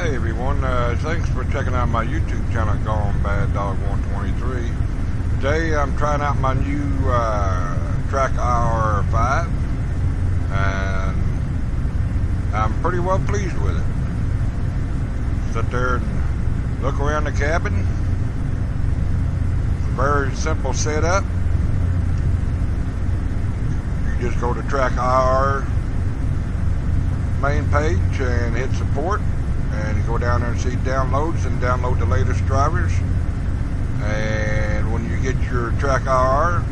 Hey everyone, thanks for checking out my YouTube channel, Gone Bad Dog 123. Today I'm trying out my new track IR5, and I'm pretty well pleased with it. Sit there and look around the cabin. It's a very simple setup. You just go to track IR main page and hit support, and you go down there and see downloads and download the latest drivers. And when you get your track IR,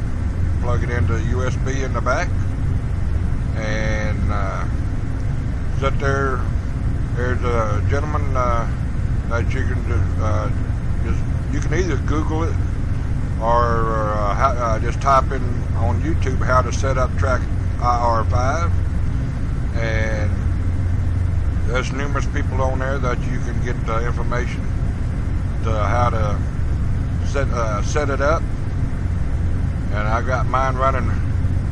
plug it into USB in the back and sit there. There's a gentleman that you can you can either Google it or just type in on YouTube how to set up track IR5, and there's numerous people on there that you can get information to how to set it up. And I got mine running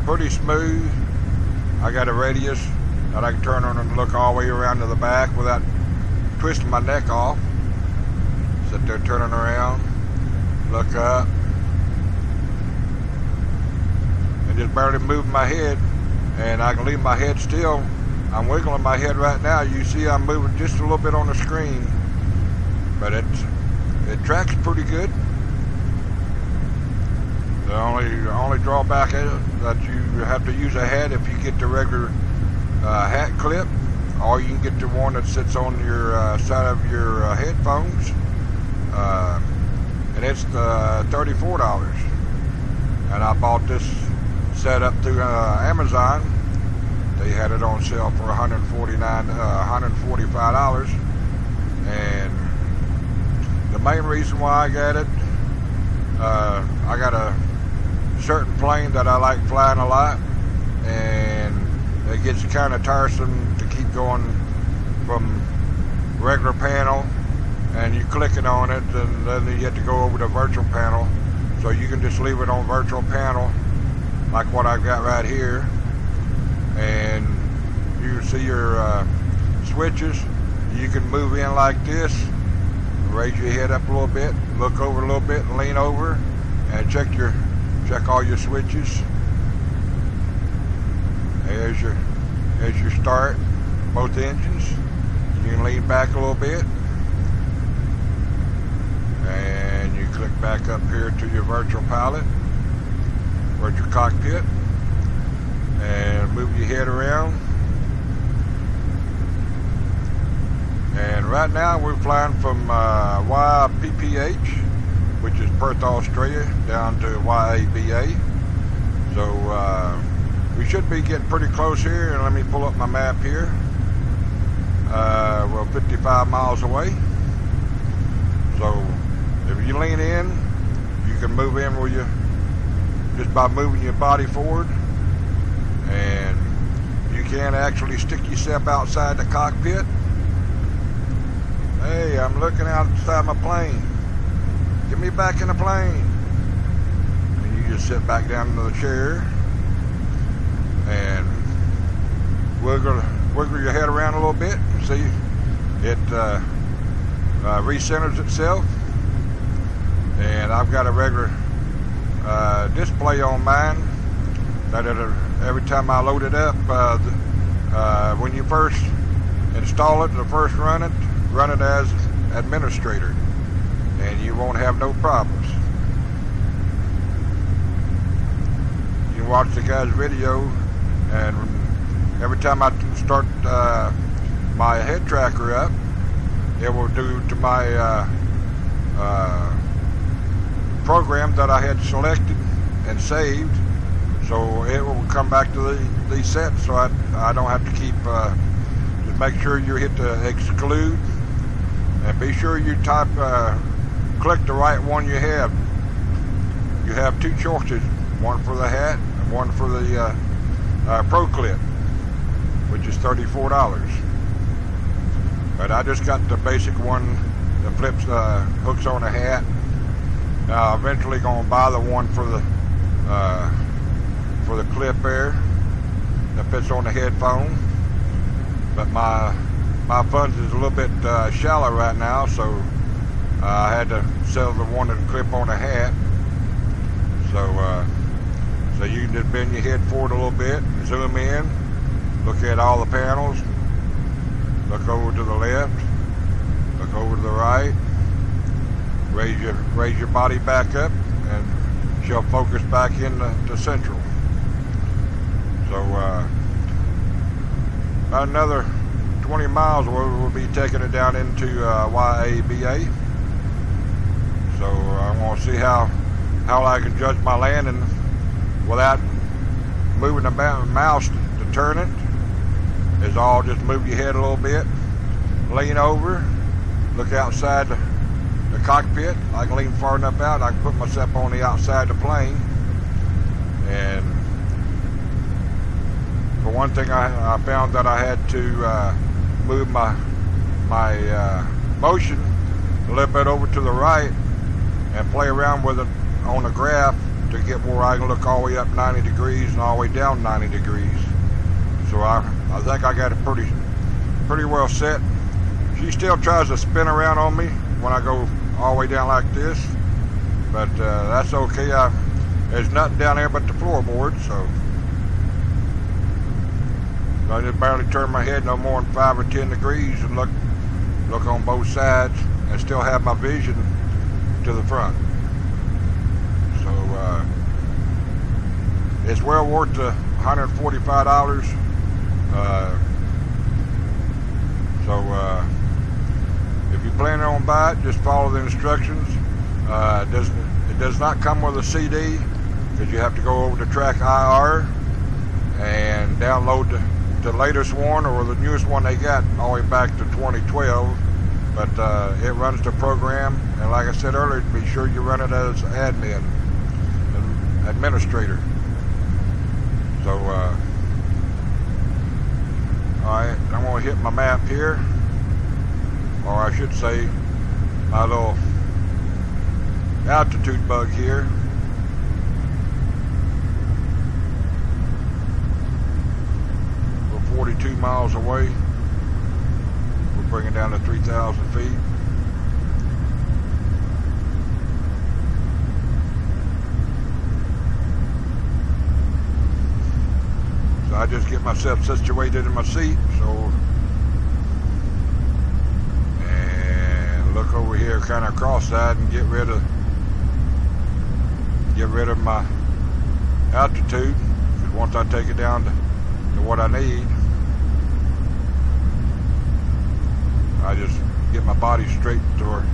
pretty smooth. I got a radius that I can turn on and look all the way around to the back without twisting my neck off. Sit there turning around, look up, and just barely move my head, and I can leave my head still. I'm wiggling my head right now. You see I'm moving just a little bit on the screen, but it tracks pretty good. The only drawback is that you have to use a hat if you get the regular hat clip, or you can get the one that sits on your side of your headphones, and it's $34. And I bought this setup through Amazon. They had it on sale for $145, and the main reason why I got it, I got a certain plane that I like flying a lot, and it gets kind of tiresome to keep going from regular panel and you clicking on it, and then you have to go over to virtual panel. So you can just leave it on virtual panel like what I've got right here, and you see your switches. You can move in like this, raise your head up a little bit, look over a little bit, and lean over, and check all your switches. As you start both engines, you can lean back a little bit, and you click back up here to your virtual cockpit, and move your head around. And right now we're flying from YPPH, which is Perth, Australia, down to YABA. So we should be getting pretty close here. And let me pull up my map here. We're 55 miles away. So if you lean in, you can move in with you just by moving your body forward, and you can actually stick yourself outside the cockpit. Hey, I'm looking outside my plane. Get me back in the plane. And you just sit back down into the chair and wiggle your head around a little bit. See, it recenters itself. And I've got a regular display on mine that every time I load it up, when you first install it, first run it as administrator, and you won't have no problems. You can watch the guy's video, and every time I start my head tracker up, it will do to my program that I had selected and saved, so it will come back to these sets, so I don't have to keep just make sure you hit the exclude, and be sure you click the right one you have. You have two choices, one for the hat and one for the Pro Clip, which is $34. But I just got the basic one that flips, hooks on the hat. Now eventually gonna buy the one for the clip there that fits on the headphone. But my my funds is a little bit shallow right now, so I had to sell the one that clip on the hat. So you can just bend your head forward a little bit, zoom in, look at all the panels, look over to the left, look over to the right, raise your body back up, and she'll focus back into central. So about another 20 miles we'll be taking it down into YABA. So I want to see how I can judge my landing without moving the mouse to turn it. Is all just move your head a little bit, lean over, look outside the cockpit. I can lean far enough out, I can put myself on the outside of the plane. And for one thing, I found that I had to move my motion a little bit over to the right and play around with it on the graph to get where I can look all the way up 90 degrees and all the way down 90 degrees. So I think I got it pretty well set. She still tries to spin around on me when I go all the way down like this, but that's okay. There's nothing down there but the floorboard, so I just barely turn my head no more than 5 or 10 degrees and look on both sides and still have my vision to the front. So it's well worth the $145. If you're planning on buying it, just follow the instructions. It does not come with a CD, because you have to go over to Track IR and download the latest one or the newest one they got all the way back to 2012. But it runs the program, and like I said earlier, be sure you run it as admin and administrator. So alright, I'm going to hit my map here, or I should say my little altitude bug here. We're 42 miles away. We're bringing down to 3,000 feet. So I just get myself situated in my seat, and look over here kind of cross-eyed and get rid of my altitude, because once I take it down to what I need, I just get my body straight to her.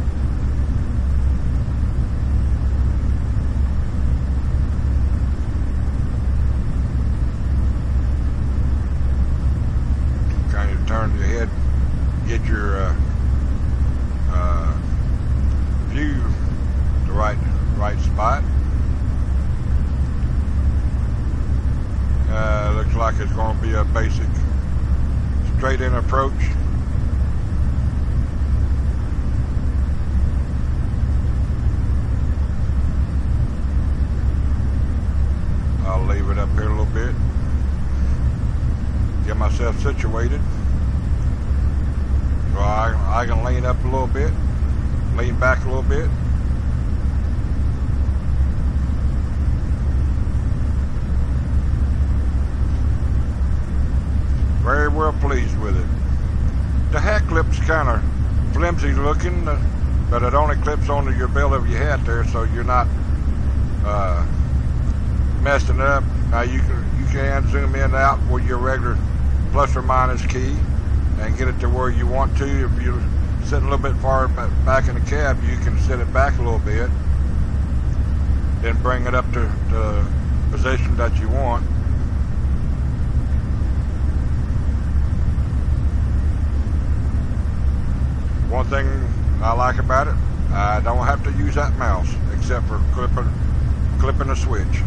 Kind of turn your head, get your view the right spot. Looks like it's going to be a basic straight in approach. I'll leave it up here a little bit, get myself situated, so I can lean up a little bit, lean back a little bit. Very well pleased with it. The hat clip's kind of flimsy looking, but it only clips onto your belt of your hat there, so you're not messing up. Now you can zoom in and out with your regular plus or minus key and get it to where you want to. If you're sitting a little bit far back in the cab, you can set it back a little bit, then bring it up to the position that you want. One thing I like about it, I don't have to use that mouse except for clipping a switch.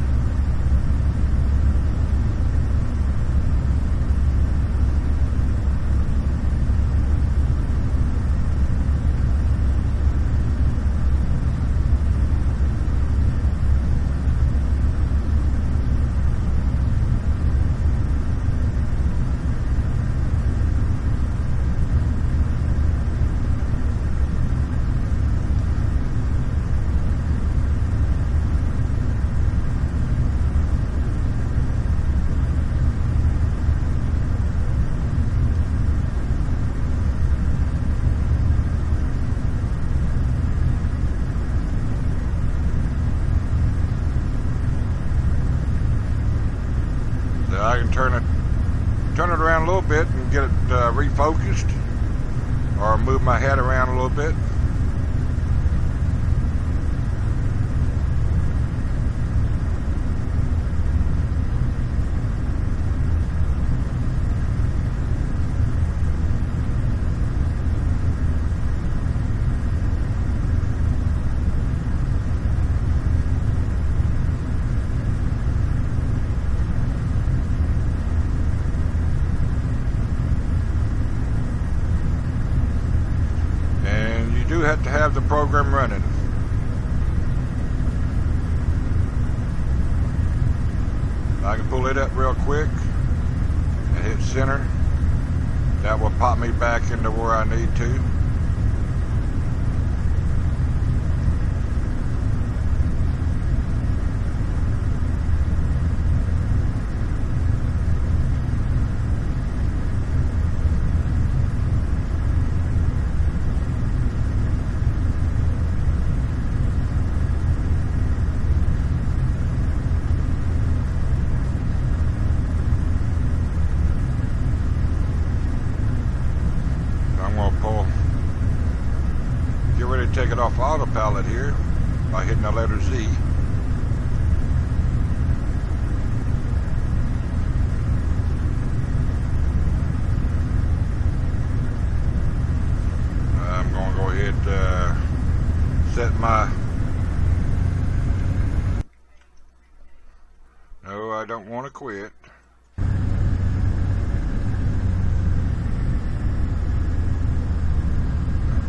get it refocused or move my head around a little bit. You have to have the program running. I can pull it up real quick and hit center. That will pop me back into where I need to. Take it off autopilot here by hitting the letter Z. I'm going to go ahead set my... No, I don't want to quit. I'm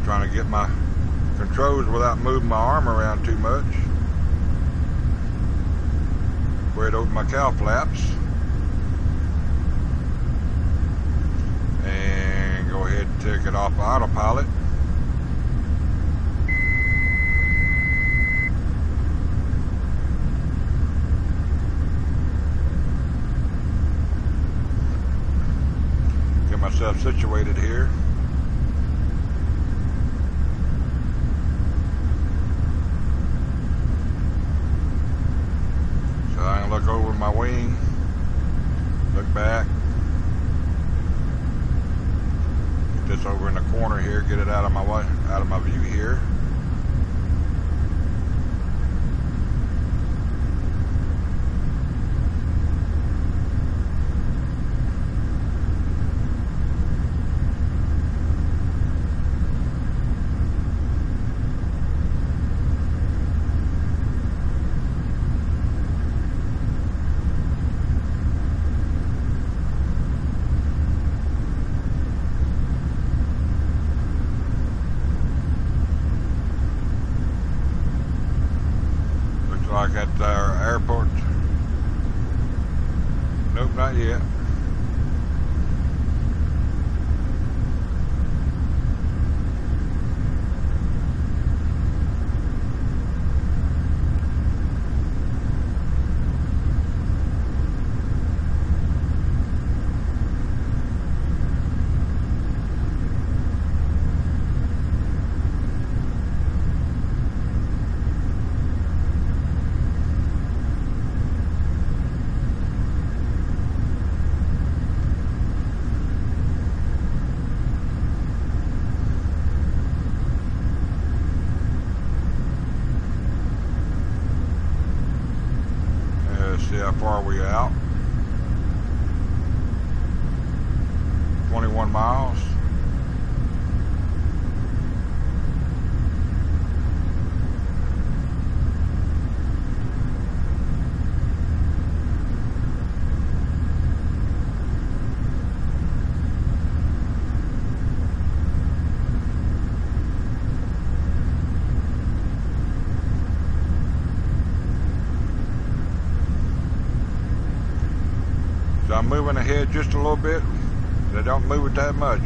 trying to get my controls without moving my arm around too much. Spread over my cow flaps. And go ahead and take it off autopilot. Get myself situated here. Look over my wing, look back, get this over in the corner here, get it out of my view here. Like at our airport. Nope, not yet. See how far we out. 21 miles. So I'm moving ahead just a little bit, but I don't move it that much.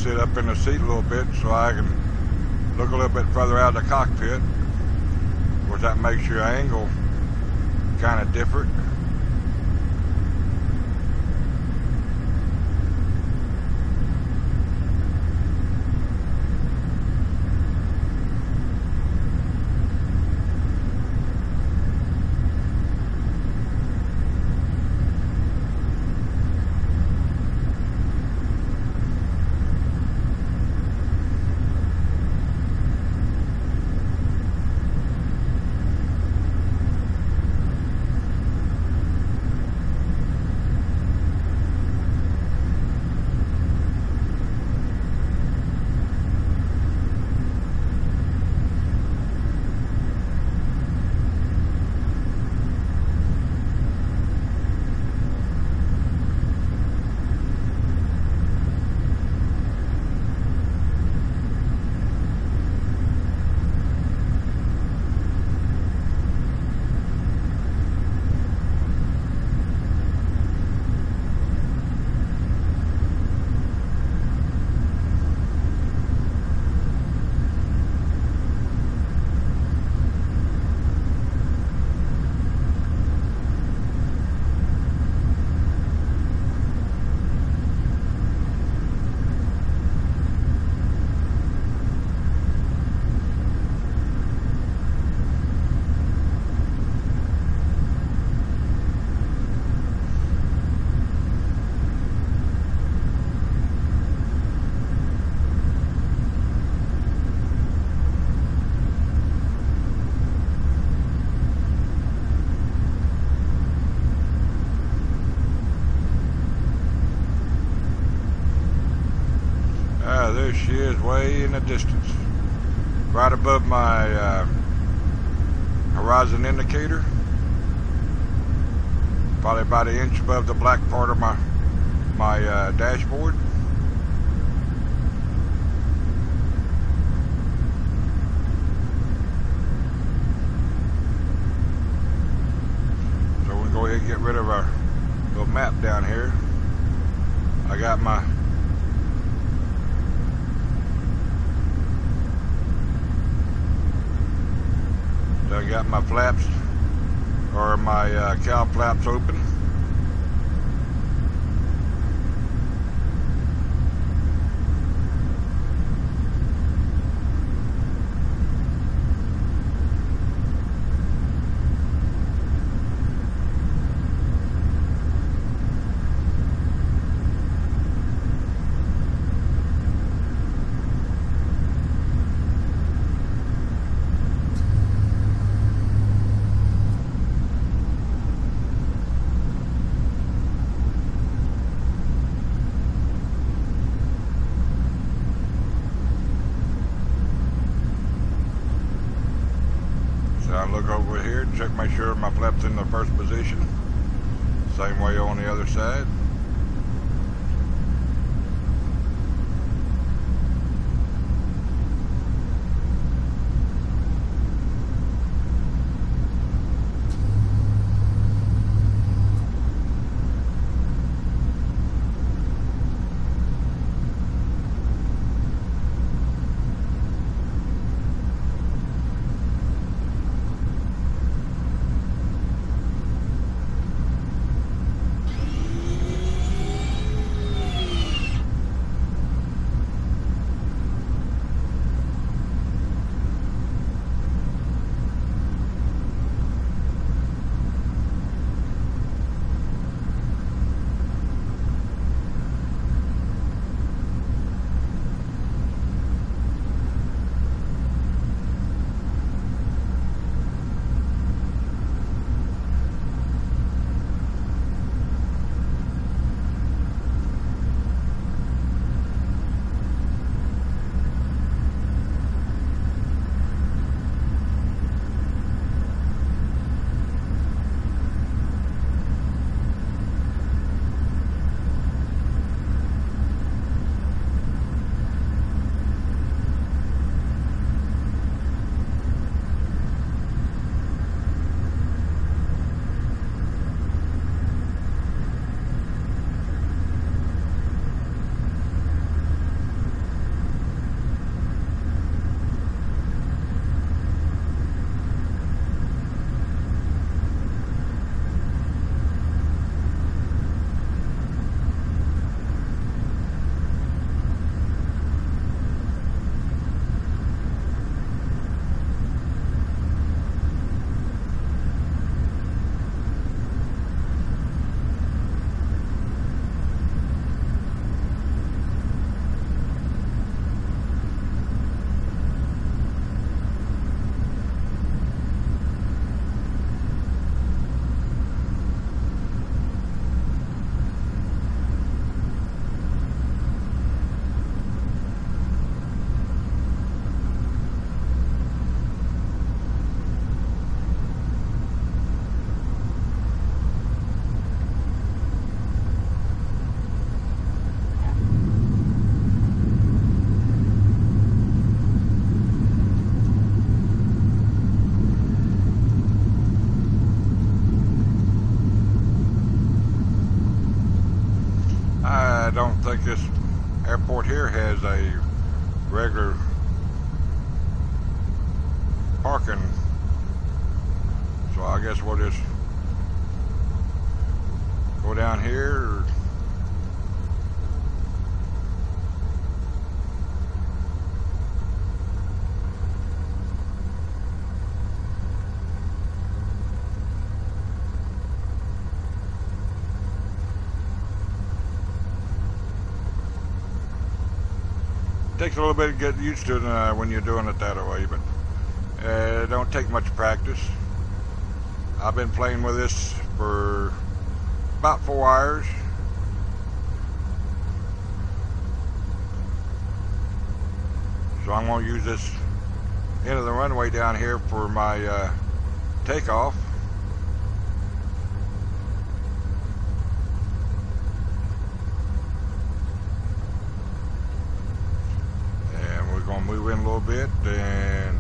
sit up in the seat a little bit so I can look a little bit further out of the cockpit. Of course, that makes your angle kind of different. There she is, way in the distance, right above my horizon indicator, probably about an inch above the black part of my dashboard. So we'll go ahead and get rid of our little map down here. I got my flaps, or my cowl flaps open. Look over here and check, make sure my flaps in the first position. Same way on the other side. I don't think this airport here has a regular parking, so I guess we'll just go down here. Takes a little bit to get used to it when you're doing it that way, but it don't take much practice. I've been playing with this for about 4 hours. So I'm going to use this end of the runway down here for my takeoff. Move in a little bit and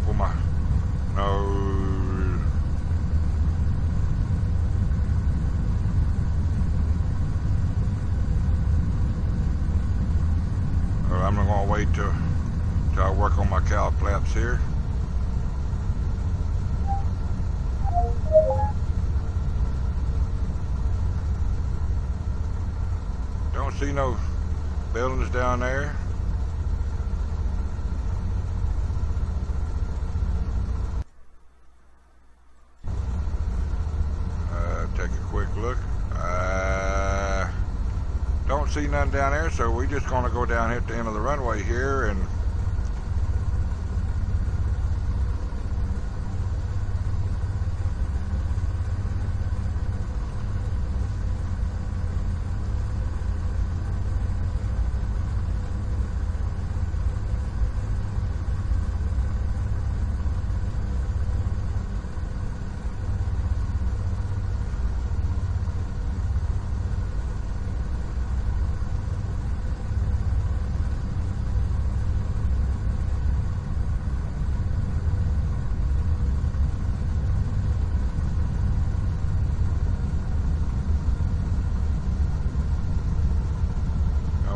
pull my nose. I'm not going to wait till I work on my cowl flaps here. Don't see no buildings down there. Take a quick look. Don't see nothing down there, so we're just going to go down here at the end of the runway here and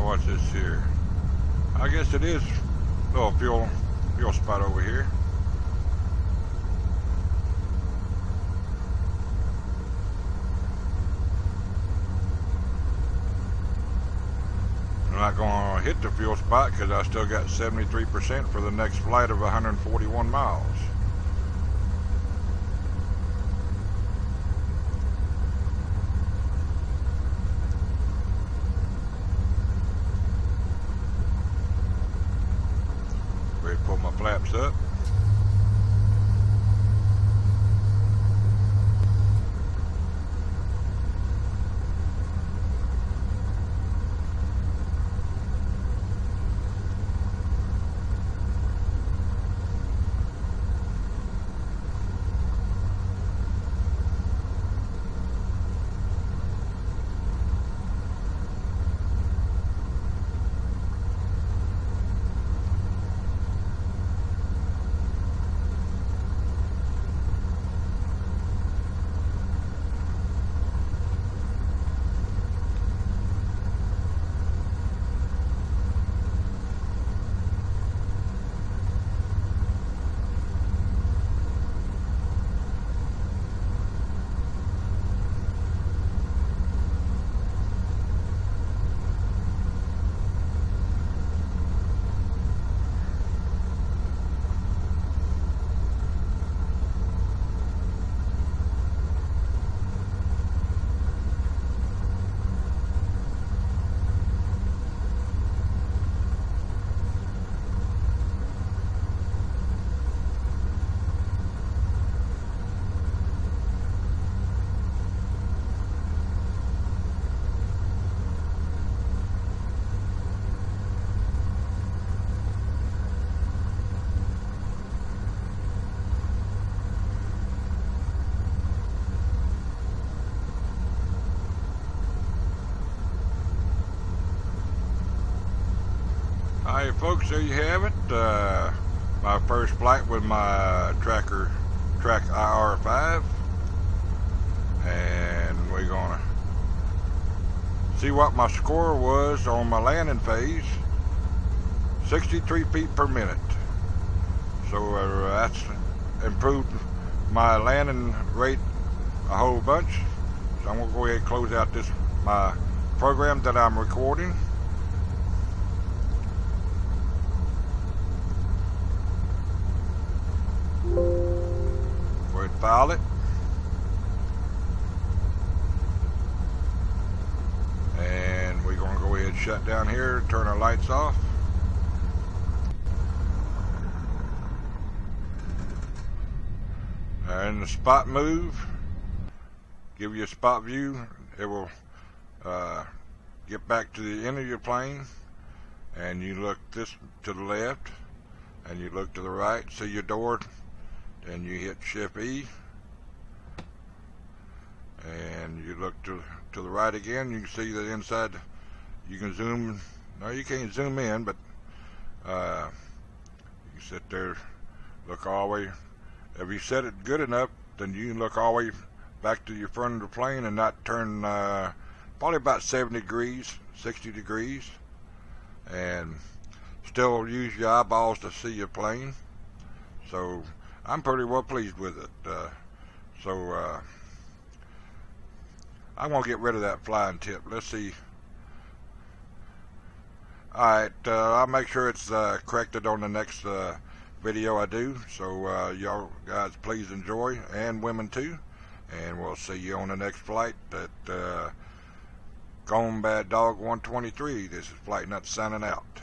what's this here? I guess it is a little fuel spot over here. I'm not going to hit the fuel spot because I still got 73% for the next flight of 141 miles. Pull my flaps up. Alright folks, there you have it. My first flight with my tracker track IR5, and we're gonna see what my score was on my landing phase. 63 feet per minute. So that's improved my landing rate a whole bunch. So I'm gonna go ahead and close out my program that I'm recording. Go ahead and file it. And we're gonna go ahead and shut down here, turn our lights off. And the spot move, give you a spot view. It will get back to the end of your plane, and you look this to the left, and you look to the right, see your door, and you hit Shift E, and you look to the right again. You can see the inside. You can zoom. No, you can't zoom in, but you sit there, look all the way. If you set it good enough, then you can look all the way back to your front of the plane and not turn probably about 70 degrees, 60 degrees, and still use your eyeballs to see your plane. So I'm pretty well pleased with it. I'm going to get rid of that flying tip. Let's see. Alright, I'll make sure it's corrected on the next video I do. So y'all guys please enjoy, and women too. And we'll see you on the next flight at Gone Bad Dog 123. This is Flight Nut signing out.